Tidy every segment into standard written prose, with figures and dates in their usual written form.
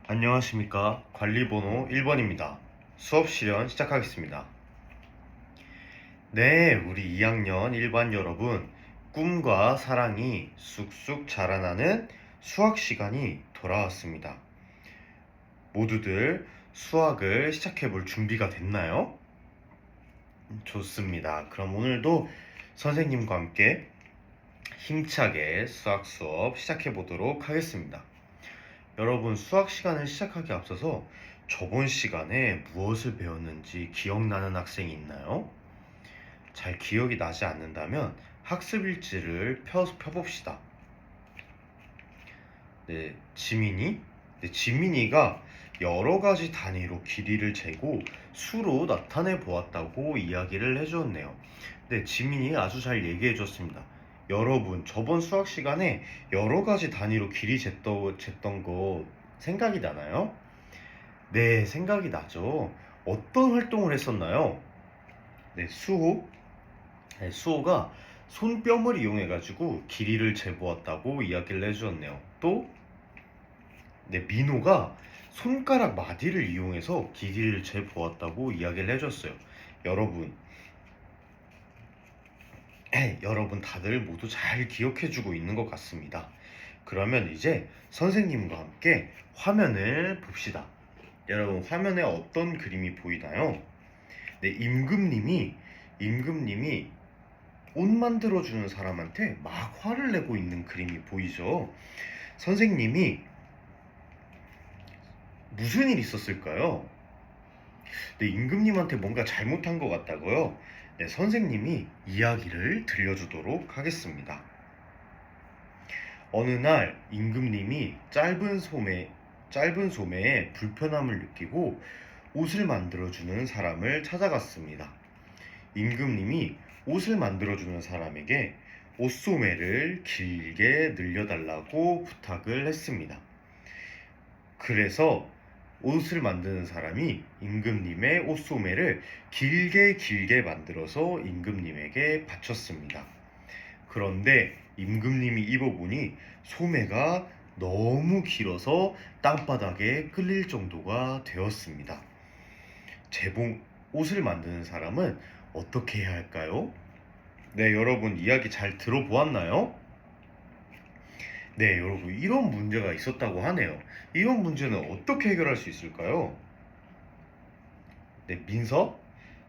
안녕하십니까. 관리번호 1번입니다. 수업 실현 시작하겠습니다. 네, 우리 2학년 1반 여러분, 꿈과 사랑이 쑥쑥 자라나는 수학 시간이 돌아왔습니다. 모두들 수학을 시작해 볼 준비가 됐나요? 좋습니다. 그럼 오늘도 선생님과 함께 힘차게 수학 수업 시작해 보도록 하겠습니다. 여러분, 수학 시간을 시작하기 앞서서 저번 시간에 무엇을 배웠는지 기억나는 학생이 있나요? 잘 기억이 나지 않는다면 학습 일지를 펴봅시다. 네, 지민이가 여러 가지 단위로 길이를 재고 수로 나타내 보았다고 이야기를 해주었네요. 네, 지민이 아주 잘 얘기해 줬습니다. 여러분, 저번 수학 시간에 여러 가지 단위로 길이 쟀던 거 생각이 나나요? 네, 생각이 나죠. 어떤 활동을 했었나요? 네, 수호가 손뼉을 이용해 가지고 길이를 재보았다고 이야기를 해주었네요. 또 네, 민호가 손가락 마디를 이용해서 길이를 재보았다고 이야기를 해줬어요. 여러분, 여러분 다들 모두 잘 기억해주고 있는 것 같습니다. 그러면 이제 선생님과 함께 화면을 봅시다. 여러분, 화면에 어떤 그림이 보이나요? 네, 임금님이 옷 만들어주는 사람한테 막 화를 내고 있는 그림이 보이죠? 선생님이 무슨 일 있었을까요? 네, 임금님한테 뭔가 잘못한 것 같다고요? 네, 선생님이 이야기를 들려주도록 하겠습니다. 어느 날 임금님이 짧은 소매에 불편함을 느끼고 옷을 만들어주는 사람을 찾아갔습니다. 임금님이 옷을 만들어주는 사람에게 옷소매를 길게 늘려달라고 부탁을 했습니다. 그래서 옷을 만드는 사람이 임금님의 옷소매를 길게 만들어서 임금님에게 바쳤습니다. 그런데 임금님이 입어보니 소매가 너무 길어서 땅바닥에 끌릴 정도가 되었습니다. 옷을 만드는 사람은 어떻게 해야 할까요? 네, 여러분 이야기 잘 들어보았나요? 네, 여러분 이런 문제가 있었다고 하네요. 이런 문제는 어떻게 해결할 수 있을까요? 네,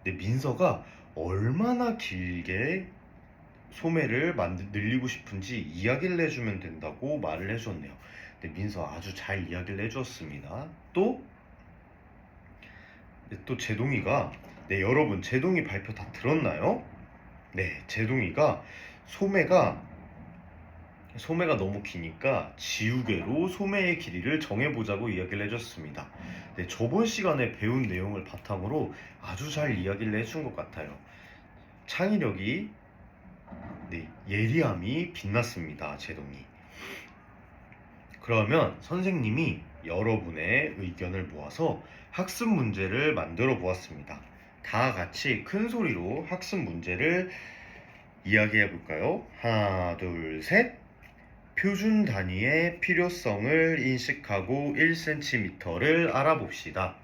민서가 얼마나 길게 소매를 늘리고 싶은지 이야기를 해주면 된다고 말을 해줬네요. 네, 민서 아주 잘 이야기를 해주었습니다. 또 제동이가, 네, 여러분 제동이 발표 다 들었나요? 네, 제동이가 소매가 너무 기니까 지우개로 소매의 길이를 정해보자고 이야기를 해줬습니다. 네, 저번 시간에 배운 내용을 바탕으로 아주 잘 이야기를 해준 것 같아요. 창의력이, 네, 예리함이 빛났습니다, 제동이. 그러면 선생님이 여러분의 의견을 모아서 학습 문제를 만들어 보았습니다. 다 같이 큰 소리로 학습 문제를 이야기해 볼까요? 하나, 둘, 셋. 표준 단위의 필요성을 인식하고 1cm를 알아봅시다.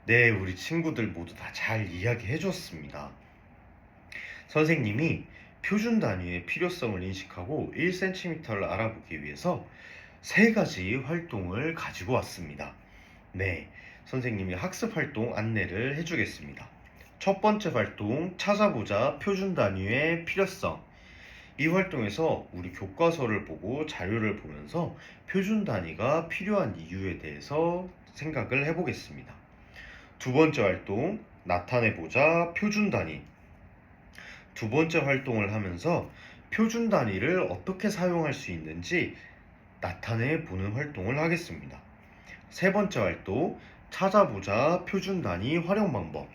네, 우리 친구들 모두 다 잘 이야기해 줬습니다. 선생님이 표준 단위의 필요성을 인식하고 1cm를 알아보기 위해서 세 가지 활동을 가지고 왔습니다. 네, 선생님이 학습 활동 안내를 해주겠습니다. 첫 번째 활동, 찾아보자 표준 단위의 필요성. 이 활동에서 우리 교과서를 보고 자료를 보면서 표준 단위가 필요한 이유에 대해서 생각을 해보겠습니다. 두 번째 활동, 나타내보자 표준 단위. 두 번째 활동을 하면서 표준 단위를 어떻게 사용할 수 있는지 나타내 보는 활동을 하겠습니다. 세 번째 활동, 찾아보자 표준 단위 활용 방법.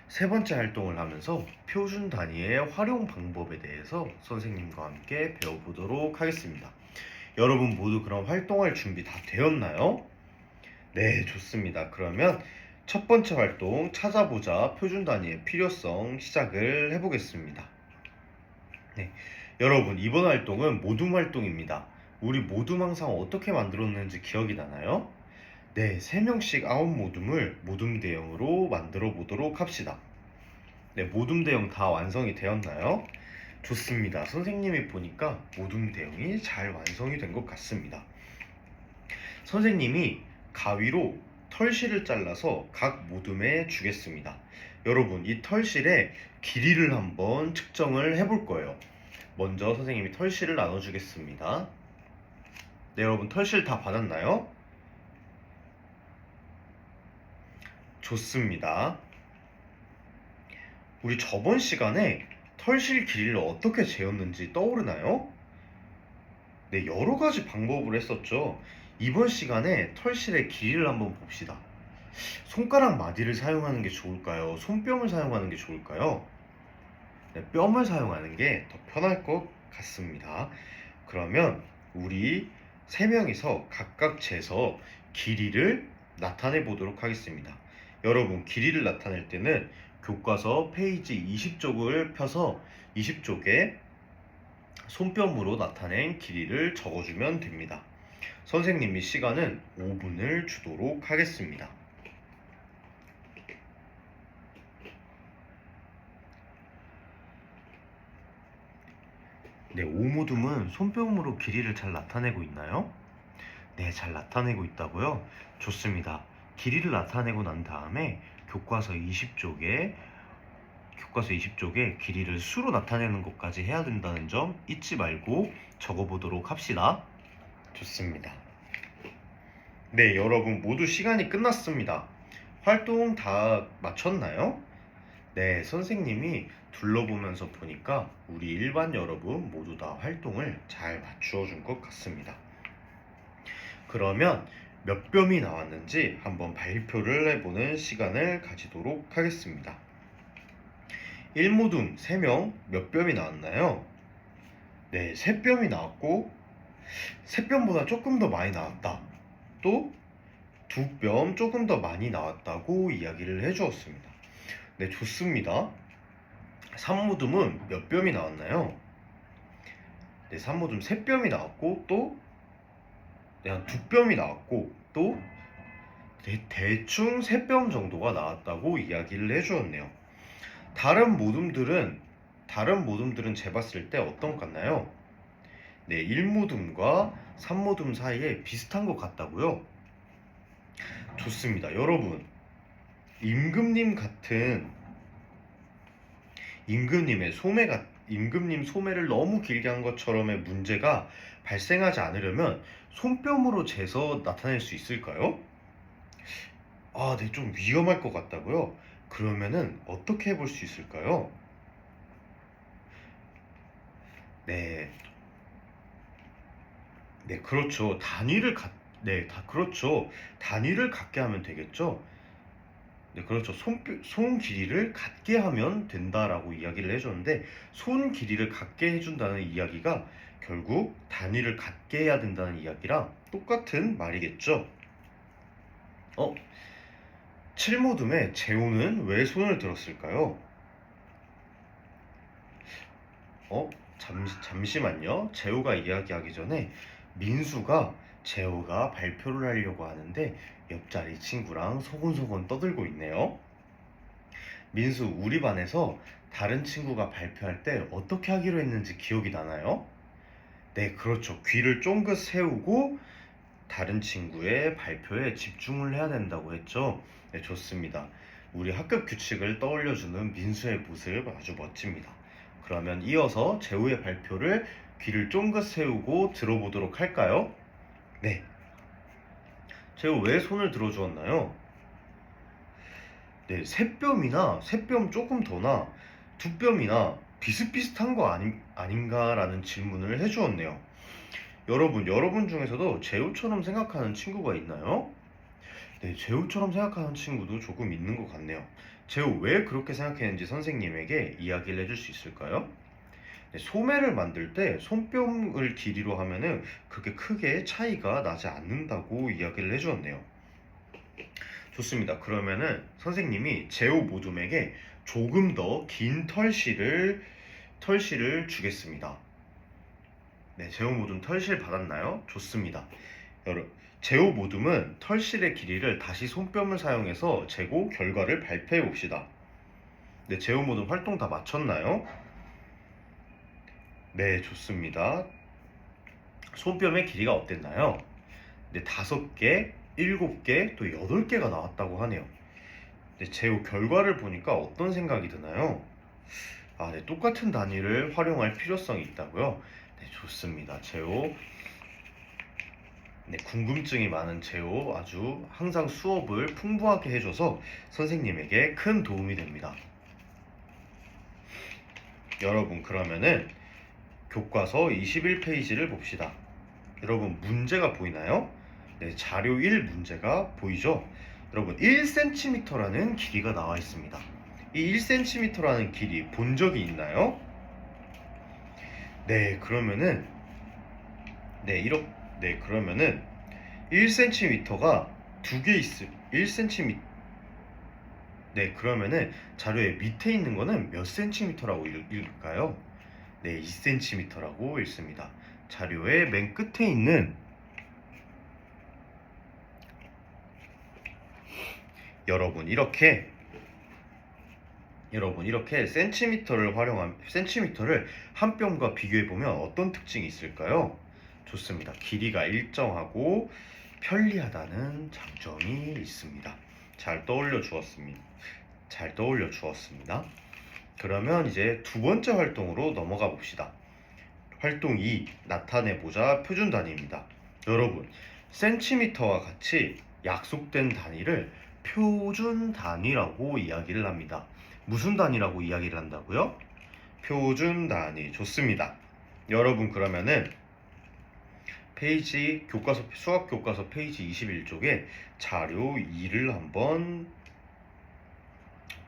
세 번째 활동을 하면서 표준 단위의 활용 방법에 대해서 선생님과 함께 배워보도록 하겠습니다. 여러분 모두 그럼 활동할 준비 다 되었나요? 네, 좋습니다. 그러면 첫 번째 활동, 찾아보자 표준 단위의 필요성 시작을 해보겠습니다. 네, 여러분 이번 활동은 모둠 활동입니다. 우리 모둠 항상 어떻게 만들었는지 기억이 나나요? 네, 3명씩 아웃 모둠을 모둠 대형으로 만들어 보도록 합시다. 네, 모둠 대형 다 완성이 되었나요? 좋습니다. 선생님이 보니까 모둠 대형이 잘 완성이 된 것 같습니다. 선생님이 가위로 털실을 잘라서 각 모둠에 주겠습니다. 여러분, 이 털실의 길이를 한번 측정을 해볼 거예요. 먼저 선생님이 털실을 나눠주겠습니다. 네, 여러분 털실 다 받았나요? 좋습니다. 우리 저번 시간에 털실 길이를 어떻게 재었는지 떠오르나요? 네, 여러 가지 방법을 했었죠. 이번 시간에 털실의 길이를 한번 봅시다. 손가락 마디를 사용하는 게 좋을까요? 손뼉을 사용하는 게 좋을까요? 네, 뼘을 사용하는 게 더 편할 것 같습니다. 그러면 우리 세 명이서 각각 재서 길이를 나타내 보도록 하겠습니다. 여러분, 길이를 나타낼 때는 교과서 페이지 20쪽을 펴서 20쪽에 손뼉으로 나타낸 길이를 적어주면 됩니다. 선생님이 시간은 5분을 주도록 하겠습니다. 네, 오모둠은 손뼉으로 길이를 잘 나타내고 있나요? 네, 잘 나타내고 있다고요? 좋습니다. 길이를 나타내고 난 다음에 교과서 20쪽에 길이를 수로 나타내는 것까지 해야 된다는 점 잊지 말고 적어보도록 합시다. 좋습니다. 네, 여러분 모두 시간이 끝났습니다. 활동 다 마쳤나요? 네, 선생님이 둘러보면서 보니까 우리 일반 여러분 모두 다 활동을 잘 맞추어 준 것 같습니다. 그러면 몇 뼘이 나왔는지 한번 발표를 해보는 시간을 가지도록 하겠습니다. 1모둠 3명 몇 뼘이 나왔나요? 네, 3뼘이 나왔고 3뼘보다 조금 더 많이 나왔다. 또 2뼘 조금 더 많이 나왔다고 이야기를 해주었습니다. 네, 좋습니다. 3모둠은 몇 뼘이 나왔나요? 네, 3모둠 3뼘이 나왔고 또 한 2뼘이 나왔고 또 대충 3뼘 정도가 나왔다고 이야기를 해주었네요. 다른 모둠들은 재봤을 때 어떤 것 같나요? 네, 1모둠과 3모둠 사이에 비슷한 것 같다고요? 좋습니다. 여러분, 임금님 같은 임금님 소매를 너무 길게 한 것처럼의 문제가 발생하지 않으려면 손뼉으로 재서 나타낼 수 있을까요? 아, 네, 좀 위험할 것 같다고요? 그러면은 어떻게 해볼 수 있을까요? 네, 네, 그렇죠. 그렇죠. 단위를 갖게 하면 되겠죠. 네, 그렇죠. 손 길이를 갖게 하면 된다라고 이야기를 해줬는데, 손 길이를 갖게 해준다는 이야기가 결국 단위를 갖게 해야 된다는 이야기랑 똑같은 말이겠죠. 어? 칠모둠의 재호는 왜 손을 들었을까요? 어? 잠시만요. 재호가 이야기하기 전에 민수가 재호가 발표를 하려고 하는데 옆자리 친구랑 소곤소곤 떠들고 있네요. 민수, 우리 반에서 다른 친구가 발표할 때 어떻게 하기로 했는지 기억이 나나요? 네, 그렇죠. 귀를 쫑긋 세우고 다른 친구의 발표에 집중을 해야 된다고 했죠. 네, 좋습니다. 우리 학급 규칙을 떠올려주는 민수의 모습 아주 멋집니다. 그러면 이어서 재우의 발표를 귀를 쫑긋 세우고 들어보도록 할까요? 네. 재우 왜 손을 들어주었나요? 네, 세 뼘 조금 더나 두 뼘이나 비슷비슷한 거 아닌가라는 질문을 해주었네요. 여러분 중에서도 재우처럼 생각하는 친구가 있나요? 네, 재우처럼 생각하는 친구도 조금 있는 것 같네요. 재우 왜 그렇게 생각했는지 선생님에게 이야기를 해줄 수 있을까요? 네, 소매를 만들 때 손뼉을 길이로 하면은 그렇게 크게 차이가 나지 않는다고 이야기를 해주었네요. 좋습니다. 그러면은 선생님이 재우 모둠에게 조금 더 긴 털실을 주겠습니다. 네, 재우 모둠 털실 받았나요? 좋습니다. 여러 제오 모둠은 털실의 길이를 다시 손뼉을 사용해서 재고 결과를 발표해 봅시다. 네, 제오 모둠 활동 다 마쳤나요? 네, 좋습니다. 손뼉의 길이가 어땠나요? 네, 5개, 7개, 또 8개가 나왔다고 하네요. 네, 제오 결과를 보니까 어떤 생각이 드나요? 아, 네, 똑같은 단위를 활용할 필요성이 있다고요? 네, 좋습니다. 제오. 네, 궁금증이 많은 제오 아주 항상 수업을 풍부하게 해줘서 선생님에게 큰 도움이 됩니다. 여러분, 그러면은 교과서 21페이지를 봅시다. 여러분, 문제가 보이나요? 네, 자료 1 문제가 보이죠? 여러분, 1cm라는 길이가 나와 있습니다. 이 1cm라는 길이 본 적이 있나요? 네, 그러면은 그러면은 1cm가 두 개 있을 1cm. 네, 그러면은 자료의 밑에 있는 거는 몇 cm라고 읽을까요? 네, 2cm라고 읽습니다. 자료의 맨 끝에 있는 여러분 이렇게 센티미터를 한 뼘과 비교해 보면 어떤 특징이 있을까요? 좋습니다. 길이가 일정하고 편리하다는 장점이 있습니다. 잘 떠올려 주었습니다. 그러면 이제 두 번째 활동으로 넘어가 봅시다. 활동 2, 나타내보자 표준 단위입니다. 여러분, 센티미터와 같이 약속된 단위를 표준 단위라고 이야기를 합니다. 무슨 단위라고 이야기를 한다고요? 표준 단위. 좋습니다. 여러분, 그러면은 수학 교과서 페이지 21쪽에 자료 2를 한번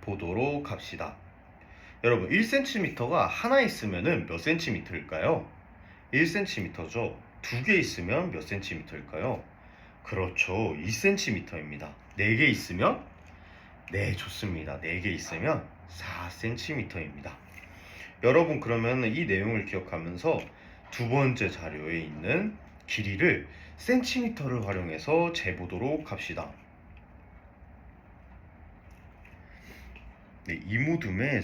보도록 합시다. 여러분, 1cm가 하나 있으면 몇 cm일까요? 1cm죠. 두 개 있으면 몇 cm일까요? 그렇죠. 2cm입니다. 4개 있으면? 네, 좋습니다. 4개 있으면 4cm입니다. 여러분, 그러면 이 내용을 기억하면서 두 번째 자료에 있는 길이를 센티미터를 활용해서 재보도록 합시다. 네, 이모둠의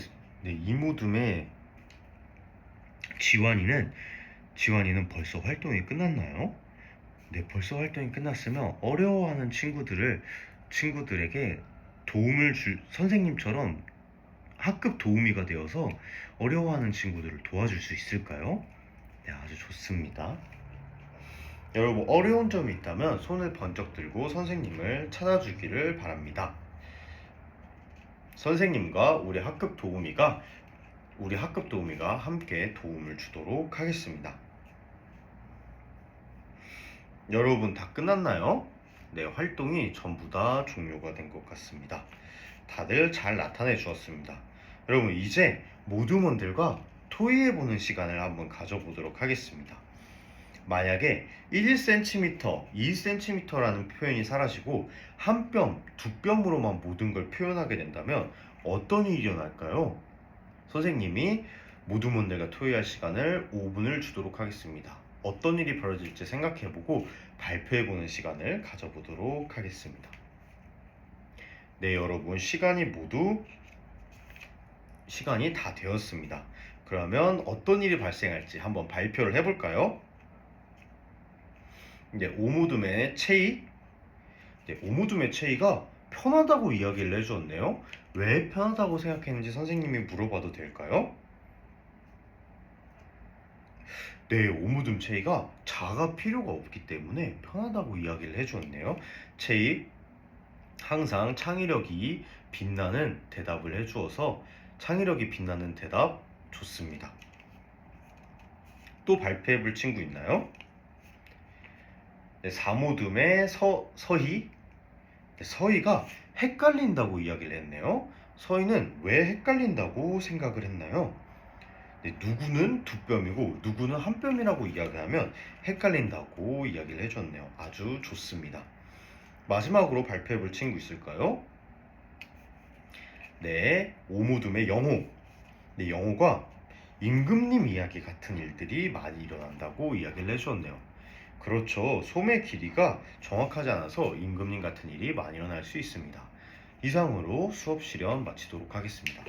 지환이는 벌써 활동이 끝났나요? 네, 벌써 활동이 끝났으면 어려워하는 친구들에게 선생님처럼 학급 도우미가 되어서 어려워하는 친구들을 도와줄 수 있을까요? 네, 아주 좋습니다. 여러분, 어려운 점이 있다면 손을 번쩍 들고 선생님을 찾아주기를 바랍니다. 선생님과 우리 학급 도우미가 함께 도움을 주도록 하겠습니다. 여러분, 다 끝났나요? 네, 활동이 전부 다 종료가 된 것 같습니다. 다들 잘 나타내 주었습니다. 여러분, 이제 모두먼들과 토의해보는 시간을 한번 가져보도록 하겠습니다. 만약에 1cm, 2cm라는 표현이 사라지고 한 뼘, 두 뼘으로만 모든 걸 표현하게 된다면 어떤 일이 일어날까요? 선생님이 모두먼들과 토의할 시간을 5분을 주도록 하겠습니다. 어떤 일이 벌어질지 생각해보고 발표해보는 시간을 가져보도록 하겠습니다. 네, 여러분, 시간이 다 되었습니다. 그러면 어떤 일이 발생할지 한번 발표를 해볼까요? 이제 오무둠의 체이가 편하다고 이야기를 해주었네요. 왜 편하다고 생각했는지 선생님이 물어봐도 될까요? 네, 오무둠 체이가 자가 필요가 없기 때문에 편하다고 이야기를 해주었네요. 체이, 항상 창의력이 빛나는 대답을 해주어서 창의력이 빛나는 대답 좋습니다. 또 발표해볼 친구 있나요? 네, 사모둠의 서희. 네, 서희가 헷갈린다고 이야기를 했네요. 서희는 왜 헷갈린다고 생각을 했나요? 네, 누구는 두 뼘이고 누구는 한 뼘이라고 이야기하면 헷갈린다고 이야기를 해줬네요. 아주 좋습니다. 마지막으로 발표해볼 친구 있을까요? 네, 오무둠의 영호. 네, 영호가 임금님 이야기 같은 일들이 많이 일어난다고 이야기를 해주었네요. 그렇죠. 소매 길이가 정확하지 않아서 임금님 같은 일이 많이 일어날 수 있습니다. 이상으로 수업 실현 마치도록 하겠습니다.